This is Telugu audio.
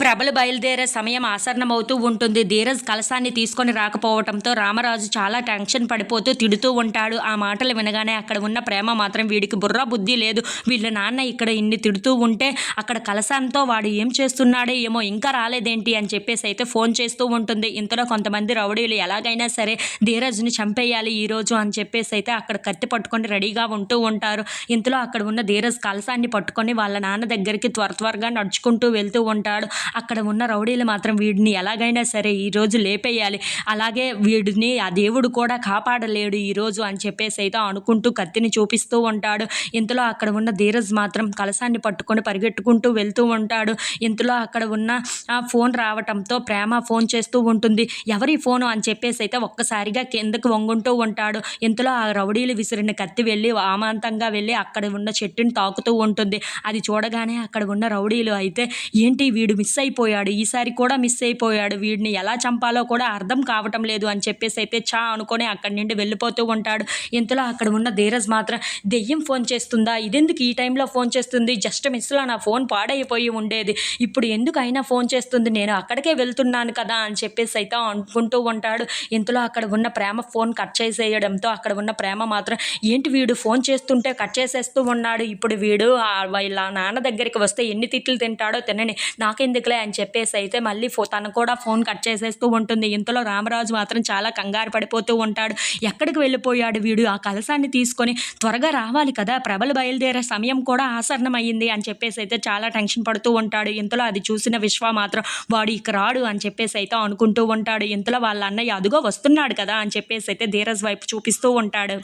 ప్రభలు బయలుదేరే సమయం ఆసన్నమవుతూ ఉంటుంది. ధీరజ్ కలశాన్ని తీసుకొని రాకపోవటంతో రామరాజు చాలా టెన్షన్ పడిపోతూ తిడుతూ ఉంటాడు. ఆ మాటలు వినగానే అక్కడ ఉన్న ప్రేమ మాత్రం వీడికి బుర్ర బుద్ధి లేదు. వీళ్ళ నాన్న ఇక్కడ ఇన్ని తిడుతూ ఉంటే అక్కడ కలశాంతో వాడు ఏం చేస్తున్నాడే ఏమో, ఇంకా రాలేదేంటి అని చెప్పేసి అయితే ఫోన్ చేస్తూ ఉంటుంది. ఇంతలో కొంతమంది రౌడీలు ఎలాగైనా సరే ధీరజ్ని చంపేయాలి ఈరోజు అని చెప్పేసి అయితే అక్కడ కత్తి పట్టుకొని రెడీగా ఉంటూ ఉంటారు. ఇంతలో అక్కడ ఉన్న ధీరజ్ కలశాన్ని పట్టుకొని వాళ్ళ నాన్న దగ్గరికి త్వరగా నడుచుకుంటూ వెళ్తూ ఉంటాడు. అక్కడ ఉన్న రౌడీలు మాత్రం వీడిని ఎలాగైనా సరే ఈరోజు లేపేయాలి, అలాగే వీడిని ఆ దేవుడు కూడా కాపాడలేడు ఈరోజు అని చెప్పేసి అయితే అనుకుంటూ కత్తిని చూపిస్తూ ఉంటాడు. ఇంతలో అక్కడ ఉన్న ధీరజ్ మాత్రం కలశాన్ని పట్టుకొని పరిగెట్టుకుంటూ వెళ్తూ ఉంటాడు. ఇంతలో అక్కడ ఉన్న ఫోన్ రావటంతో ప్రేమ ఫోన్ చేస్తూ ఉంటుంది. ఎవరి ఫోను అని చెప్పేసి అయితే ఒక్కసారిగా కిందకు వంగుంటూ ఉంటాడు. ఇంతలో ఆ రౌడీలు విసిరిన కత్తి వెళ్ళి అమాంతంగా వెళ్ళి అక్కడ ఉన్న చెట్టుని తాకుతూ ఉంటుంది. అది చూడగానే అక్కడ ఉన్న రౌడీలు అయితే ఏంటి వీడు మిస్ అయిపోయాడు, ఈసారి కూడా మిస్ అయిపోయాడు, వీడిని ఎలా చంపాలో కూడా అర్థం కావటం లేదు అని చెప్పేసి అయితే అనుకొని అక్కడి నుండి వెళ్ళిపోతూ ఉంటాడు. ఇంతలో అక్కడ ఉన్న ధీరజ్ మాత్రం దెయ్యం ఫోన్ చేస్తుందా, ఇదెందుకు ఈ టైంలో ఫోన్ చేస్తుంది, జస్ట్ మిస్లో నా ఫోన్ పాడైపోయి ఉండేది, ఇప్పుడు ఎందుకు అయినా ఫోన్ చేస్తుంది, నేను అక్కడికే వెళ్తున్నాను కదా అని చెప్పేసి అయితే అనుకుంటూ ఉంటాడు. ఇంతలో అక్కడ ఉన్న ప్రేమ ఫోన్ కట్ చేసేయడంతో అక్కడ ఉన్న ప్రేమ మాత్రం ఏంటి వీడు ఫోన్ చేస్తుంటే కట్ చేసేస్తూ ఉన్నాడు, ఇప్పుడు వీడు వీళ్ళ నాన్న దగ్గరికి వస్తే ఎన్ని తిట్లు తింటాడో తినని, నాకెందుకులే అని చెప్పేసి అయితే మళ్ళీ తను కూడా ఫోన్ కట్ చేసేస్తూ ఉంటుంది. ఇంతలో రామరాజు మాత్రం చాలా కంగారు పడిపోతూ ఉంటాడు. ఎక్కడికి వెళ్ళిపోయాడు వీడు, ఆ కలశాన్ని తీసుకొని త్వరగా రావాలి కదా, ప్రభలు బయలుదేరే సమయం కూడా ఆసన్నమయ్యింది అని చెప్పేసి అయితే చాలా టెన్షన్ పడుతూ ఉంటాడు. ఇంతలో అది చూసిన విశ్వ మాత్రం వాడు ఇక రాడు అని చెప్పేసి అయితే అనుకుంటూ ఉంటాడు. ఇంతలో వాళ్ళ అన్నయ్య అదుగో వస్తున్నాడు కదా అని చెప్పేసి అయితే ధీరజ్ వైపు చూపిస్తూ ఉంటాడు.